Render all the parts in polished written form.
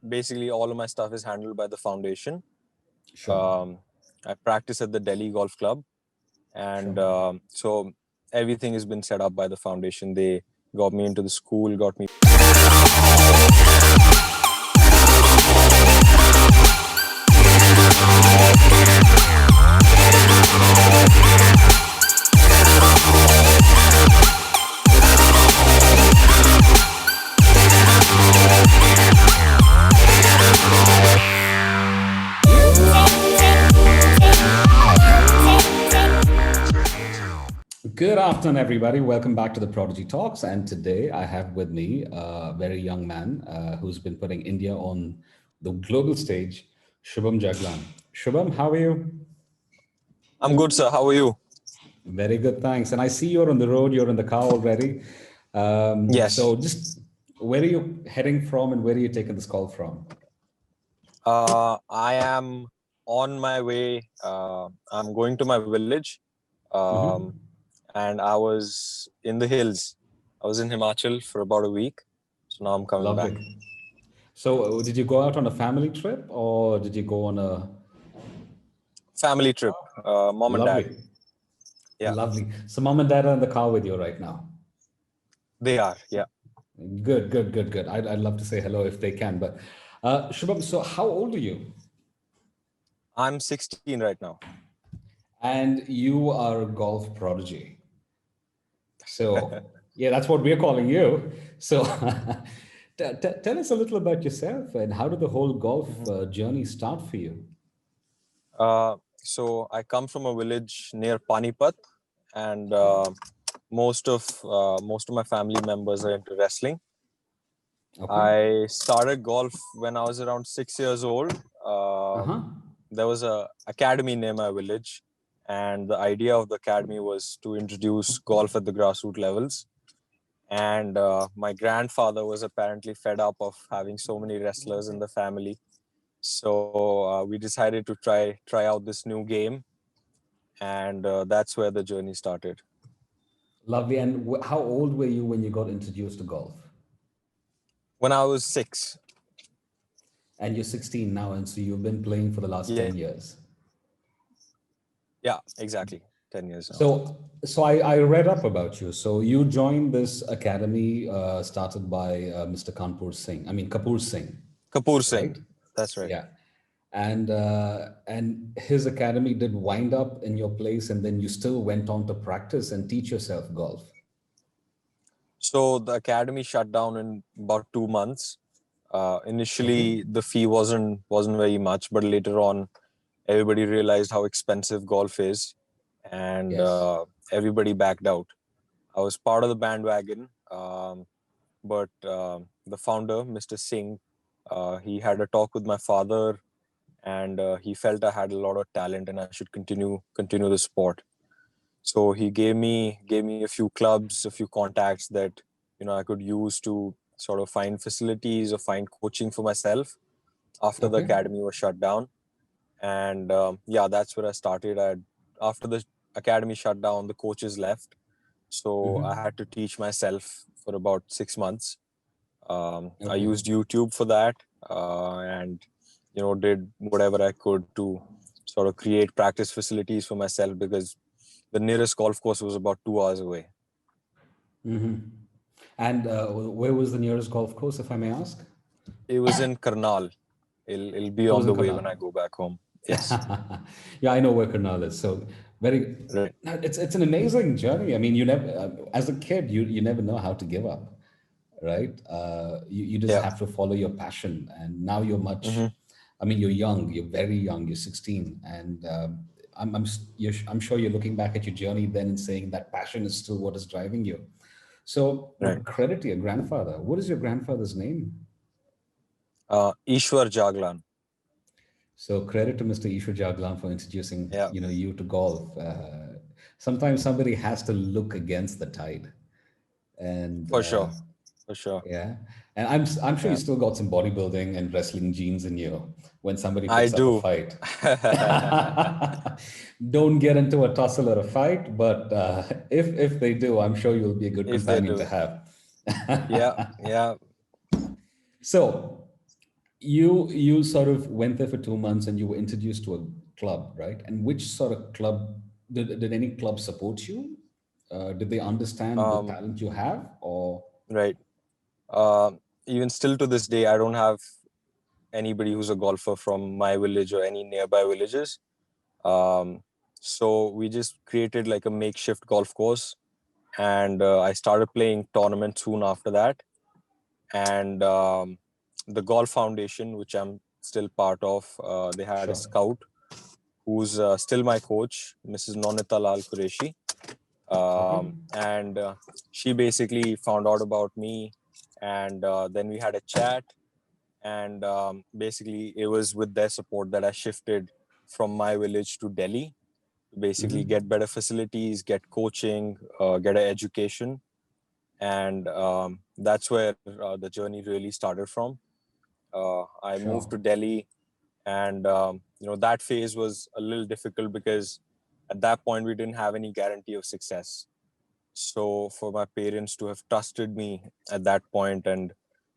basically all of my stuff is handled by the foundation. Sure. I practice at the Delhi Golf Club, and so everything has been set up by the foundation. They got me into the school, got me. Good afternoon, everybody. Welcome back to the Prodigy Talks. And today I have with me a very young man who's been putting India on the global stage, Shubham Jaglan. Shubham, how are you? I'm good, sir. How are you? Very good, thanks. And I see you're on the road, you're in the car already. Yes. So just where are you heading from and where are you taking this call from? I am on my way. I'm going to my village. And I was in the hills. I was in Himachal for about a week. So now I'm coming back. So did you go out on a family trip or did you go on a... Family trip, mom and dad. Yeah. Lovely. So mom and dad are in the car with you right now? They are, yeah. Good. I'd love to say hello if they can. But Shubham, so how old are you? I'm 16 right now. And you are a golf prodigy. So yeah, that's what we're calling you. So tell us a little about yourself and how did the whole golf journey start for you? So I come from a village near Panipat, and most of my family members are into wrestling. Okay. I started golf when I was around 6 years old. There was a academy near my village, and the idea of the academy was to introduce golf at the grassroots levels. And my grandfather was apparently fed up of having so many wrestlers in the family. So we decided to try out this new game, and that's where the journey started. Lovely. And how old were you when you got introduced to golf? When I was 6. And you're 16 now, and so you've been playing for the last 10 years. Yeah, exactly. 10 years now. So I read up about you. So you joined this academy started by Mr. Kapoor Singh. Kapoor Singh. Right? That's right. Yeah. And his academy did wind up in your place, and then you still went on to practice and teach yourself golf. So the academy shut down in about 2 months. Initially, the fee wasn't very much, but later on, everybody realized how expensive golf is, and everybody backed out. I was part of the bandwagon, but the founder, Mr. Singh, he had a talk with my father, and he felt I had a lot of talent and I should continue the sport. So he gave me a few clubs, a few contacts that I could use to sort of find facilities or find coaching for myself after the academy was shut down. And that's where I started. After the academy shut down, the coaches left, so I had to teach myself for about 6 months. I used YouTube for that, and did whatever I could to sort of create practice facilities for myself, because the nearest golf course was about 2 hours away. And where was the nearest golf course, if I may ask? It was in Karnal. It'll be on the way when I go back home. Yes. Yeah, I know where Karnal is. So it's an amazing journey. I mean, you never, as a kid, you never know how to give up, right? You just have to follow your passion. And now you're much. I mean, you're young. You're very young. You're 16, and I'm sure you're looking back at your journey then and saying that passion is still what is driving you. So credit to your grandfather. What is your grandfather's name? Ishwar Jaglan. So credit to Mr. Ishwar Jaglan for introducing you to golf. Sometimes somebody has to look against the tide, and for sure. Yeah, and I'm sure you still got some bodybuilding and wrestling genes in you. When somebody picks up a fight, don't get into a tussle or a fight. But if they do, I'm sure you'll be a good companion to have. Yeah. So You sort of went there for 2 months and you were introduced to a club, right? And which sort of club did any club support you? Did they understand the Um, talent you have, or right. Uh, Even still to this day, I don't have anybody who's a golfer from my village or any nearby villages. Um, so we just created like a makeshift golf course, and I started playing tournaments soon after that. And the Golf Foundation, which I'm still part of, they had a sure? scout who's still my coach, Mrs. Nonita Lal Qureshi. Okay, And she basically found out about me, and then we had a chat. And basically, it was with their support that I shifted from my village to Delhi to basically get better facilities, get coaching, get an education. And that's where the journey really started from. I moved sure. to Delhi, and that phase was a little difficult because at that point we didn't have any guarantee of success. So for my parents to have trusted me at that point and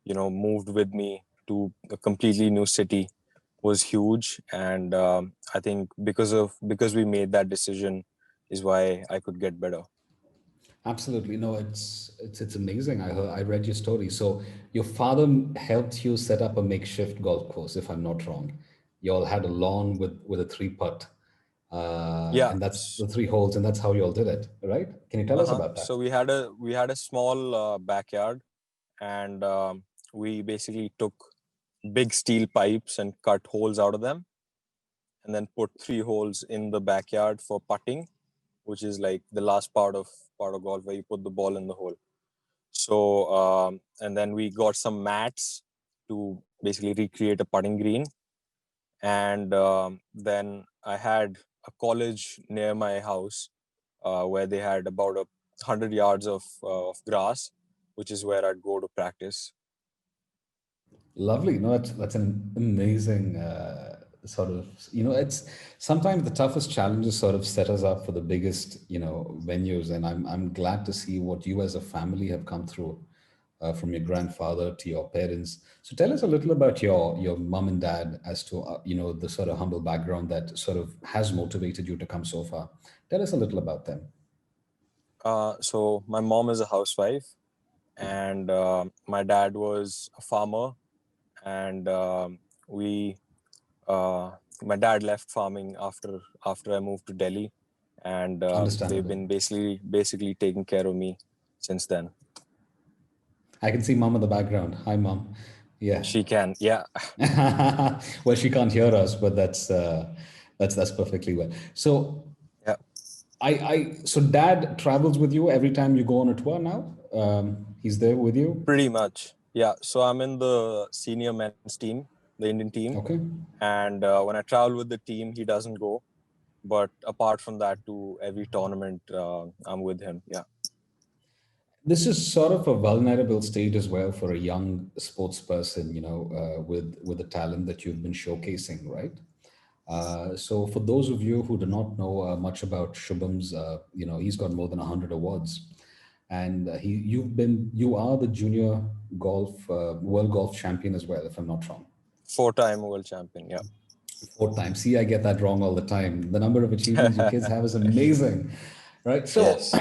moved with me to a completely new city was huge. And I think because we made that decision is why I could get better. Absolutely. No, it's amazing. I read your story. So your father helped you set up a makeshift golf course, if I'm not wrong. You all had a lawn with a three putt, Yeah. and that's the three holes, and that's how you all did it, right? Can you tell us Uh-huh. about that? So we had a small backyard, and we basically took big steel pipes and cut holes out of them, and then put three holes in the backyard for putting, which is like the last part of golf where you put the ball in the hole. So and then we got some mats to basically recreate a putting green. And then I had a college near my house where they had about 100 yards of grass, which is where I'd go to practice. Lovely. No, that's an amazing sort of, it's sometimes the toughest challenges sort of set us up for the biggest, venues. And I'm glad to see what you as a family have come through, from your grandfather to your parents. So tell us a little about your mom and dad as to, the sort of humble background that sort of has motivated you to come so far. Tell us a little about them. So my mom is a housewife, and my dad was a farmer. And we uh, my dad left farming after I moved to Delhi, and they've Understandable. been basically taking care of me since then. I can see mom in the background. Hi, mom. Yeah. She can, yeah. Well, she can't hear us, but that's perfectly well. So Yeah, so dad travels with you every time you go on a tour now. He's there with you. pretty much. Yeah, so I'm in the senior men's team, the Indian team, Okay. and when I travel with the team, he doesn't go. But apart from that, to every tournament, I'm with him. Yeah. This is sort of a vulnerable stage as well for a young sports person, with the talent that you've been showcasing, right? So for those of you who do not know much about Shubham's, he's got more than 100 awards, and you are the junior golf world golf champion as well, if I'm not wrong. 4-time world champion. Yeah. 4 times. See, I get that wrong all the time. The number of achievements you kids have is amazing, right? So Yes.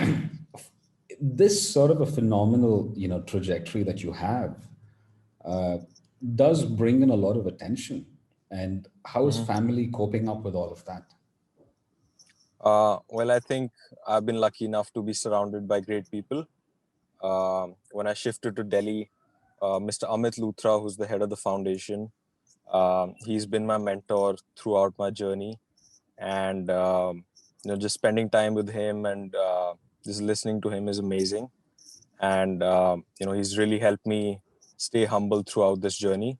this sort of a phenomenal, trajectory that you have uh, does bring in a lot of attention. And how is Mhm. family coping up with all of that? Well, I think I've been lucky enough to be surrounded by great people. When I shifted to Delhi, Mr. Amit Luthra, who's the head of the foundation, he's been my mentor throughout my journey. And just spending time with him and just listening to him is amazing. And he's really helped me stay humble throughout this journey.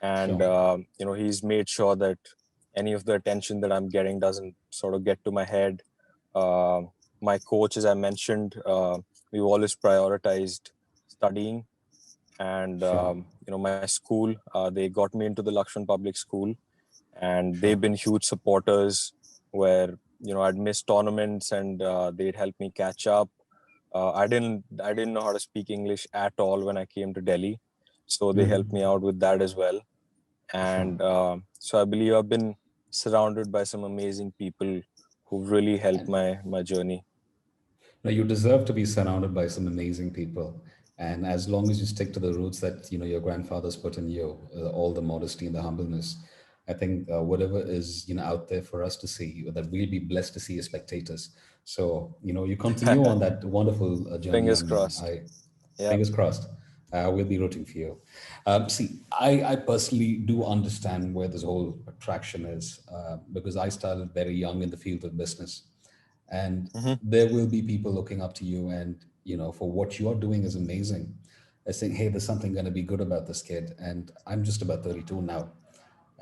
And Sure. he's made sure that any of the attention that I'm getting doesn't sort of get to my head. uh, my coach, as I mentioned, we've always prioritized studying. And Sure. my school, they got me into the Lakshman Public School, and Sure. they've been huge supporters where I'd miss tournaments, and they'd help me catch up. I didn't know how to speak English at all when I came to Delhi, so they helped me Mhm. out with that as well. And so I believe I've been surrounded by some amazing people who've really helped my journey. Now, you deserve to be surrounded by some amazing people. And as long as you stick to the roots that, your grandfathers put in you, all the modesty and the humbleness, I think whatever is, out there for us to see, that we'll be blessed to see as spectators. So, you continue on that wonderful journey, Fingers young man. crossed. Yeah. Fingers crossed. We'll be rooting for you. See, I personally do understand where this whole attraction is, because I started very young in the field of business, and Mm-hmm. there will be people looking up to you, and for what you are doing is amazing. They're saying, hey, there's something going to be good about this kid. And I'm just about 32 now,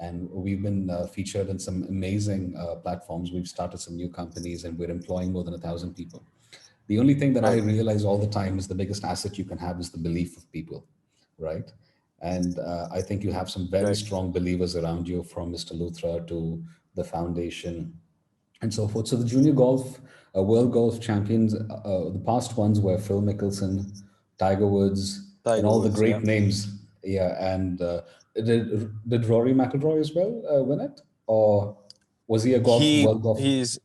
and we've been featured in some amazing platforms. We've started some new companies, and we're employing more than 1,000 people. The only thing that I Right. realize all the time is the biggest asset you can have is the belief of people, right? And I think you have some very Right. strong believers around you, from Mr. Luthra to the foundation and so forth. So the junior golf, world golf champions, the past ones were Phil Mickelson, Tiger Woods, and Tiger all the Woods. Yeah. great names. Yeah, and did Rory McIlroy as well win it, or was he a world golf? He's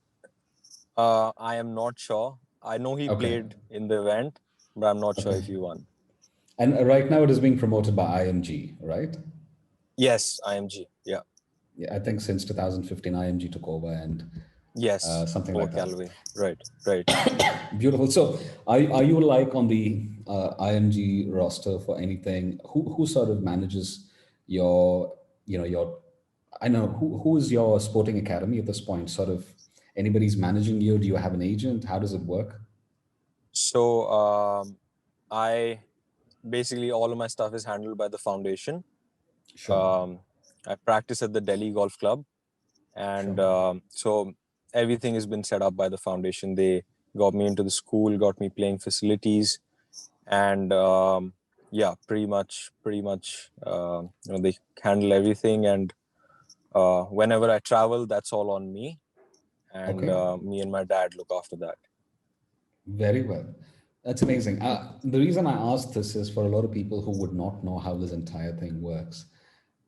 I am not sure. I know he Okay, played in the event, but I'm not sure okay. if he won. And right now it is being promoted by IMG, right? Yes, IMG. Yeah. Yeah, I think since 2015, IMG took over, and Yes. something Over like that. Callaway. Right. Right. Beautiful. So, are you like on the IMG roster for anything? Who sort of manages your, your, I know who is your sporting academy at this point? Sort of anybody's managing you? Do you have an agent? How does it work? So I basically all of my stuff is handled by the foundation. Sure, I practice at the Delhi Golf Club, and sure. so everything has been set up by the foundation. They got me into the school, got me playing facilities, and yeah, pretty much they handle everything. And whenever I travel, that's all on me, and Okay. me and my dad look after that. Very well. That's amazing. The reason I asked this is for a lot of people who would not know how this entire thing works,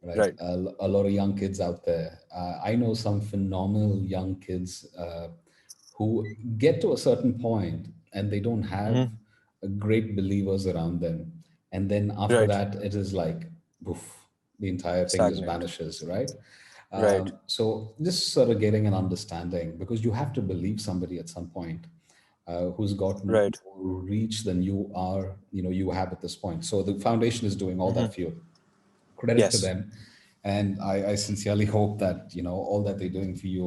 right? Right. A lot of young kids out there. I know some phenomenal young kids who get to a certain point and they don't have Mm-hmm. great believers around them. And then after Right. that, it is like, poof, the entire thing just Stagnant. vanishes, right? Right. So just sort of getting an understanding, because you have to believe somebody at some point who's got more Right. reach than you are, you have at this point. So the foundation is doing all Mm-hmm. that for you. Credit to Yes. them, and I sincerely hope that all that they're doing for you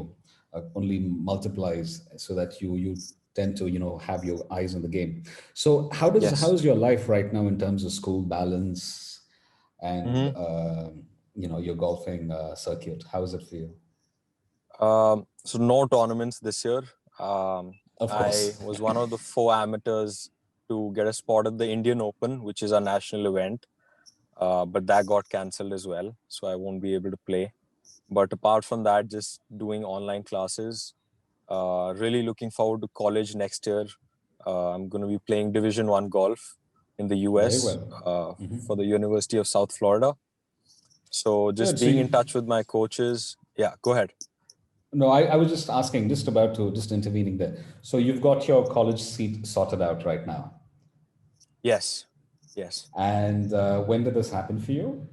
only multiplies, so that you tend to have your eyes on the game. So Yes. how's your life right now in terms of school balance and Mm-hmm. your golfing circuit? How is it for you? So no tournaments this year. Of I course. was one of the 4 amateurs to get a spot at the Indian Open, which is a national event, but that got cancelled as well, so I won't be able to play. But apart from that, just doing online classes. Really looking forward to college next year. I'm going to be playing Division One golf in the Very US well. for the University of South Florida. So just Good. So being in touch with my coaches. Yeah, go ahead. no, I was just asking, just about to just intervening there. So you've got your college seat sorted out right now. Yes, yes. And when did this happen for you?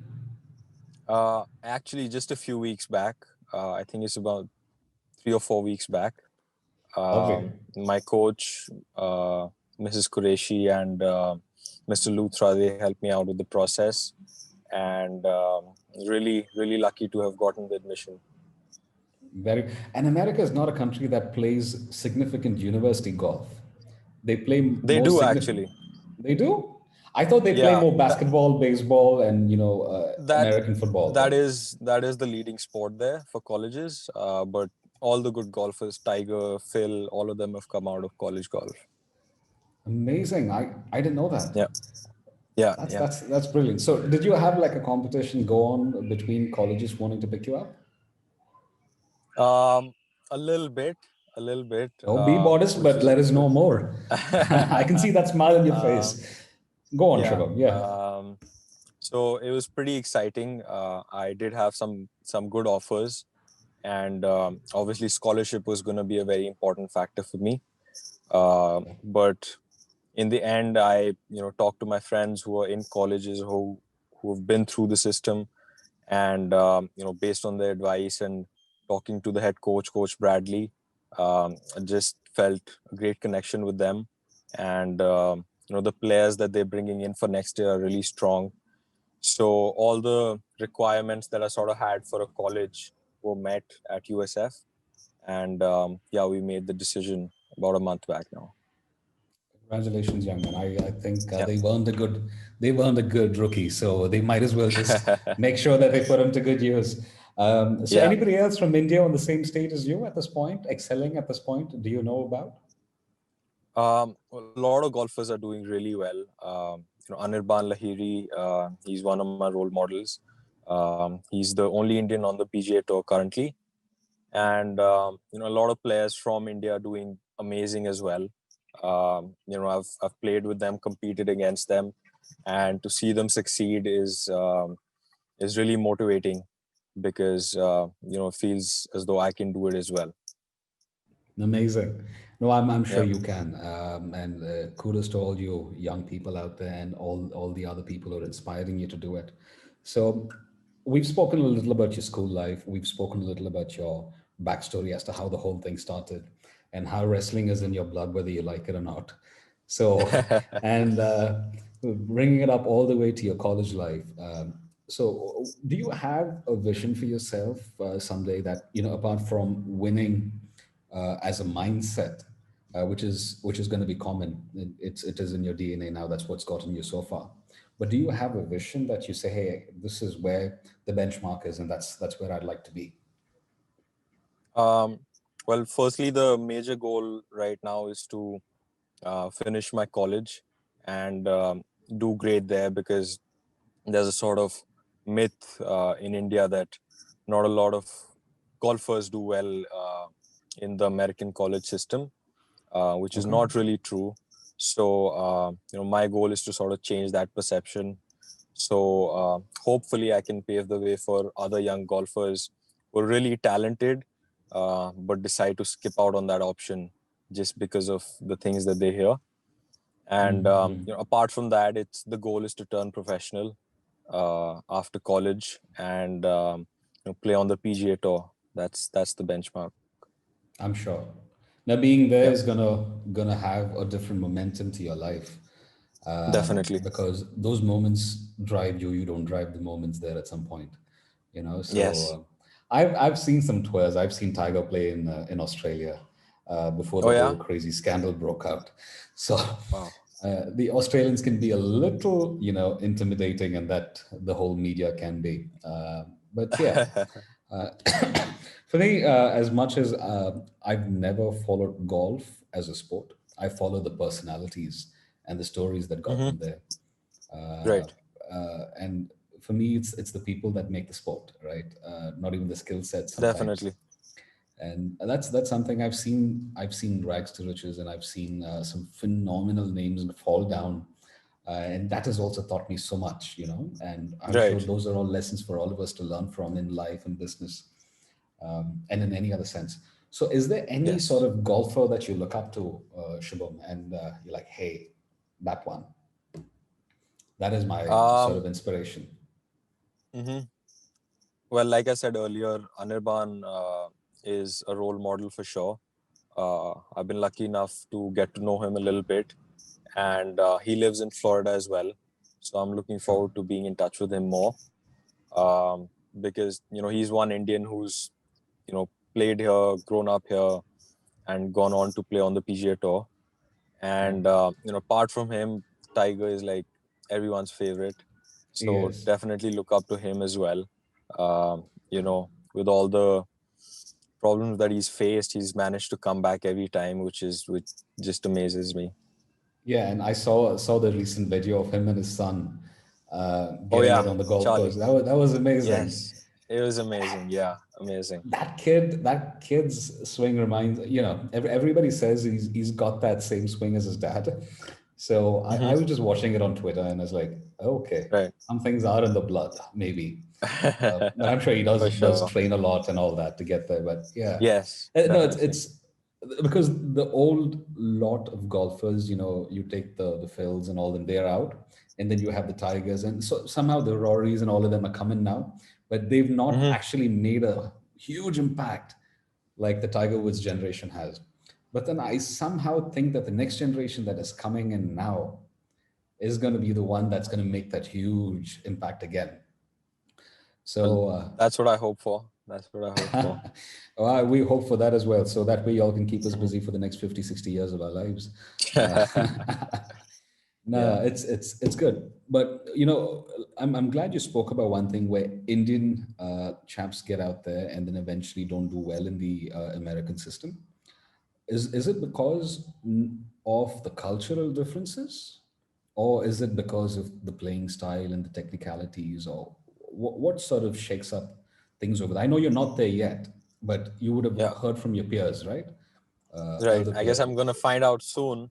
Actually, just a few weeks back. I think it's about 3 or 4 weeks back. Lovely. My coach, Mrs. Qureshi, and Mr. Luthra, they helped me out with the process, and really, really lucky to have gotten the admission. Very. And America is not a country that plays significant university golf. They play They more do significant. actually. They do? I thought they play Yeah, more basketball, baseball, and that American football that there. is that is the leading sport there for colleges. But all the good golfers, Tiger, Phil, all of them have come out of college golf. Amazing. I didn't know that. Yeah, yeah, That's yeah. that's that's brilliant. So did you have like a competition go on between colleges wanting to pick you up? Um, a little bit, a little bit, Don't be modest, which but is let us which. know more. I can see that smile on your um, face. Go on, yeah. Shubham. Yeah. So it was pretty exciting. I did have some good offers, and obviously scholarship was going to be a very important factor for me. But in the end, I talked to my friends who are in colleges who have been through the system, and based on their advice and talking to the head coach, Coach Bradley, I just felt a great connection with them, and the players that they're bringing in for next year are really strong. So all the requirements that I sort of had for a college were met at USF, and yeah, we made the decision about a month back now. Congratulations, young man. I think Yeah. they've earned a good rookie, so they might as well just make sure that they put him to good use. So Yeah. anybody else from India on the same stage as you at this point, excelling at this point, do you know about? A lot of golfers are doing really well. Anirban Lahiri, he's one of my role models. He's the only Indian on the PGA Tour currently, and a lot of players from India are doing amazing as well. I've played with them, competed against them, and to see them succeed is really motivating because it feels as though I can do it as well. Amazing. No, I'm sure Yeah. you can. And kudos to all you young people out there and all the other people who are inspiring you to do it. So we've spoken a little about your school life. We've spoken a little about your backstory as to how the whole thing started and how wrestling is in your blood, whether you like it or not. So, and bringing it up all the way to your college life. So, do you have a vision for yourself someday that, apart from winning as a mindset, which is going to be common. It is in your DNA now. That's what's gotten you so far. But do you have a vision that you say, hey, this is where the benchmark is, and that's where I'd like to be? Um, well, firstly, the major goal right now is to finish my college and do great there, because there's a sort of myth in India that not a lot of golfers do well in the American college system, which is Okay. not really true. So, my goal is to sort of change that perception. So, hopefully, I can pave the way for other young golfers who are really talented, but decide to skip out on that option just because of the things that they hear. And apart from that, it's the goal is to turn professional after college and play on the PGA Tour. That's the benchmark. I'm sure. Now, being there Yeah, is gonna have a different momentum to your life, definitely. because those moments drive you. You don't drive the moments there at some point, So Yes. I've seen some tours. I've seen Tiger play in Australia before Oh the whole yeah. crazy scandal broke out. So Wow. the Australians can be a little, intimidating, and that the whole media can be. But yeah, uh, for me, as much as I've never followed golf as a sport, I follow the personalities and the stories that got Hmm. them there. Uh, Right. and for me, it's the people that make the sport, right? Not even the skill set sometimes. Definitely. And that's something I've seen. I've seen rags to riches, and I've seen some phenomenal names fall down, and that has also taught me so much, And I'm sure Right. those are all lessons for all of us to learn from in life and business, and in any other sense. So, is there any sort Yes. of golfer that you look up to, Shubham, and you're like, hey, that one, that is my sort Um. of inspiration? Mhm. Well, like I said earlier, Anirban is a role model for sure. I've been lucky enough to get to know him a little bit, and he lives in Florida as well. So I'm looking Sure. forward to being in touch with him more, um, because he's one Indian who's played here, grown up here, and gone on to play on the PGA Tour. Yeah. And apart from him, Tiger is like everyone's favorite. So Yes. definitely look up to him as well. With all the problems that he's faced, he's managed to come back every time, which just amazes me. Yeah, and I saw the recent video of him and his son Oh getting it yeah, on the golf course. Charlie. That was amazing. Yes, it was amazing. Yeah, amazing. That kid's swing reminds, everybody says he's got that same swing as his dad, So I was just watching it on Twitter and I was like, okay, Right. some things are in the blood, maybe. But I'm sure he For does sure. train a lot and all that to get there. But yeah, Yes, no, definitely. it's because the old lot of golfers, you take the Phils and all them, they're out, and then you have the Tigers, and so somehow the Rorys and all of them are coming now, but they've not Hmm. actually made a huge impact like the Tiger Woods generation has. But then I somehow think that the next generation that is coming in now is going to be the one that's going to make that huge impact again. Well, So that's what I hope for. That's what I hope for. well, we hope for that as well. So that way y'all can keep us busy for the next 50, 60 years of our lives. Uh, no, Yeah. it's good. But I'm glad you spoke about one thing where Indian chaps get out there and then eventually don't do well in the American system. Is it because of the cultural differences, or is it because of the playing style and the technicalities, or what sort of shakes up things over there? I know you're not there yet, but you would have Yeah. heard from your peers, right? Right. Elder I guess peers. I'm gonna find out soon.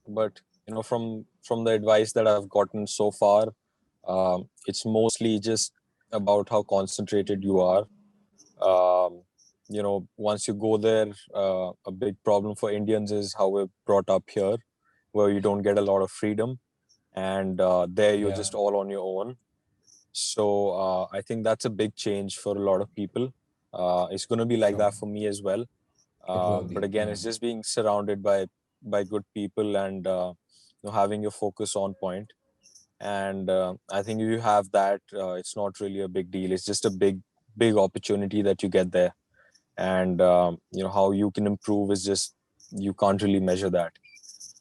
But from the advice that I've gotten so far, it's mostly just about how concentrated you are. Um, Once you go there, a big problem for Indians is how we're brought up here, where you don't get a lot of freedom, and there you're Yeah, just all on your own. So I think that's a big change for a lot of people. It's going to be like sure. that for me as well. It will But be. again, Yeah, it's just being surrounded by good people and having your focus on point. And I think if you have that, it's not really a big deal. It's just a big opportunity that you get there. And how you can improve is just you can't really measure that.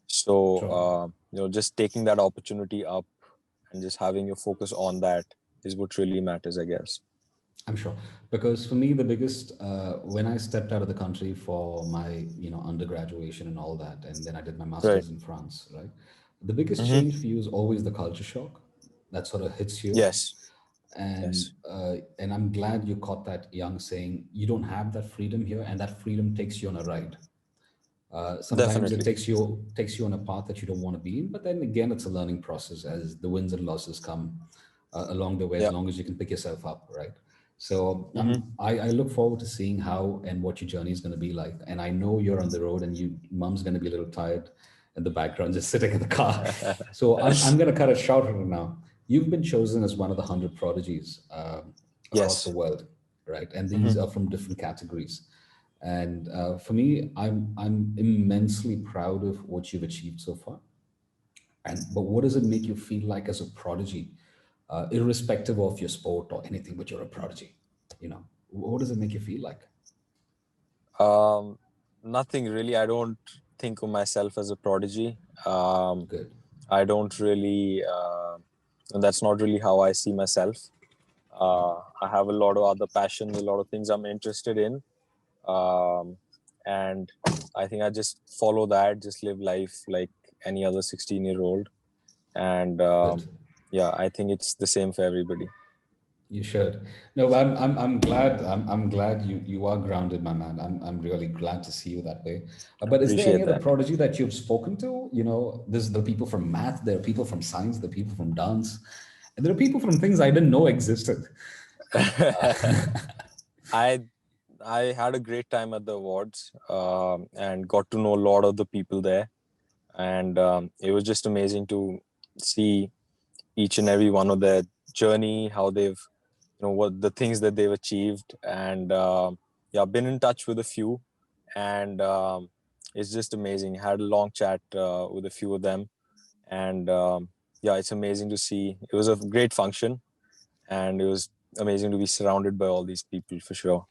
So sure. just taking that opportunity up and just having your focus on that is what really matters, I guess. I'm sure. Because for me, the biggest, when I stepped out of the country for my, undergraduation and all that, and then I did my Right. master's in France, right? The biggest Hmm. change for you is always the culture shock that sort of hits you. Yes. And Yes. I'm glad you caught that young saying, you don't have that freedom here, and that freedom takes you on a ride. Sometimes it Definitely. takes you on a path that you don't want to be in, but then again, it's a learning process as the wins and losses come along the way, as Yeah. long as you can pick yourself up, right? So Hmm. I look forward to seeing how and what your journey is going to be like. And I know you're on the road, and mom's going to be a little tired in the background, just sitting in the car. So I'm going to cut it short right now. You've been chosen as one of the 100 prodigies across the Yes. world, right? And these Hmm. are from different categories. And for me, I'm immensely proud of what you've achieved so far. And but what does it make you feel like as a prodigy, irrespective of your sport or anything? But you're a prodigy. What does it make you feel like? Um, Nothing really. I don't think of myself as a prodigy. Um, Good, I don't really. And that's not really how I see myself. I have a lot of other passions, a lot of things I'm interested in, and I think I just follow that, just live life like any other 16-year-old, and good. yeah, I think it's the same for everybody. You should. No, but I'm glad. I'm glad you are grounded, my man. I'm really glad to see you that way. But is there any Appreciate other that. prodigy that you've spoken to? There's the people from math, there are people from science, there are people from dance, and there are people from things I didn't know existed. I I had a great time at the awards, and got to know a lot of the people there, and it was just amazing to see each and every one of their journey, how they've, what the things that they've achieved, and yeah, I've been in touch with a few, and it's just amazing. Had a long chat with a few of them, and yeah, it's amazing to see. It was a great function, and it was amazing to be surrounded by all these people for sure.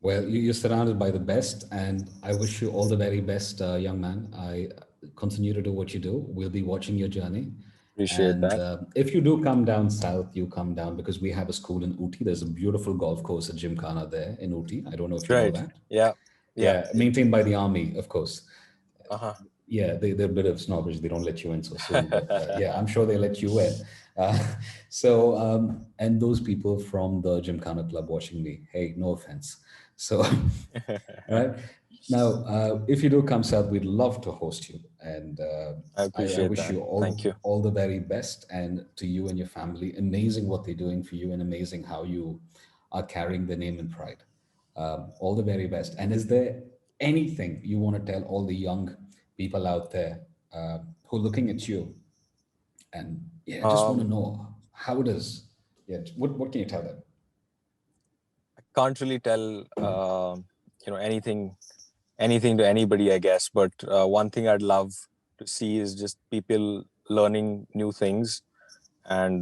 Well, you're surrounded by the best, and I wish you all the very best, young man. I continue to do what you do. We'll be watching your journey. Appreciate And that. if you do come down south, you come down because we have a school in Ooty. There's a beautiful golf course at Gymkhana there in Ooty. I don't know if you know Right. that. Yeah. Yeah. Yeah, maintained by the army, of course. Uh-huh. Yeah, they're a bit of snobbish. They don't let you in so soon, but yeah, I'm sure they let you in. Uh, and those people from the Gymkhana club watching me, hey, no offense. So, all right. Now, if you do come south, we'd love to host you. And I I appreciate wish that. you Thank you. all the very best, and to you and your family. Amazing what they're doing for you, and amazing how you are carrying the name and pride. All the very best. And is there anything you want to tell all the young people out there who are looking at you and yeah, just want to Um, know how it is? Yeah, what can you tell them? I can't really tell, anything to anybody, I guess. But one thing I'd love to see is just people learning new things, and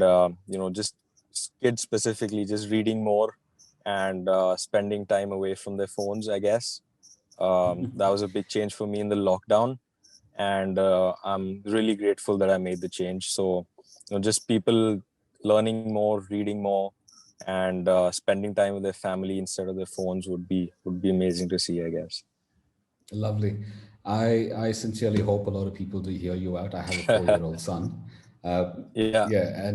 just kids specifically, just reading more and spending time away from their phones, I guess. That was a big change for me in the lockdown, and I'm really grateful that I made the change. So, just people learning more, reading more, and spending time with their family instead of their phones would be amazing to see, I guess. Lovely. I sincerely hope a lot of people do hear you out. I have a 4-year-old son. Uh, Yeah. yeah,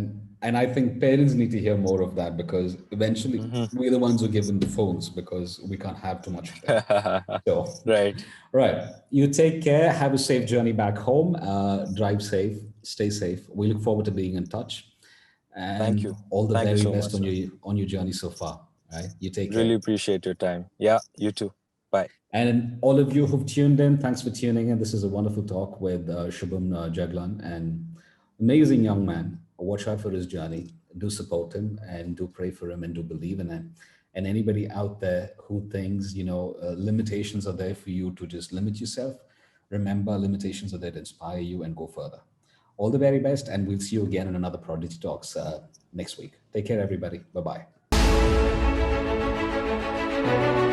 and I think parents need to hear more of that, because eventually we're the ones who give them the phones because we can't have too much of it. So, Right. right. You take care. Have a safe journey back home. Drive safe. Stay safe. We look forward to being in touch, Thank and you. all the Thank you very so best much, sir. on your journey so far. Right. You take care. Really appreciate your time. Yeah, you too. Bye. And all of you who've tuned in, thanks for tuning in. This is a wonderful talk with Shubham Jaglan, and amazing young man. Watch out for his journey. Do support him and do pray for him and do believe in him. And anybody out there who thinks, limitations are there for you to just limit yourself, remember, limitations are there to inspire you and go further. All the very best, and we'll see you again in another Prodigy Talks next week. Take care, everybody. Bye bye.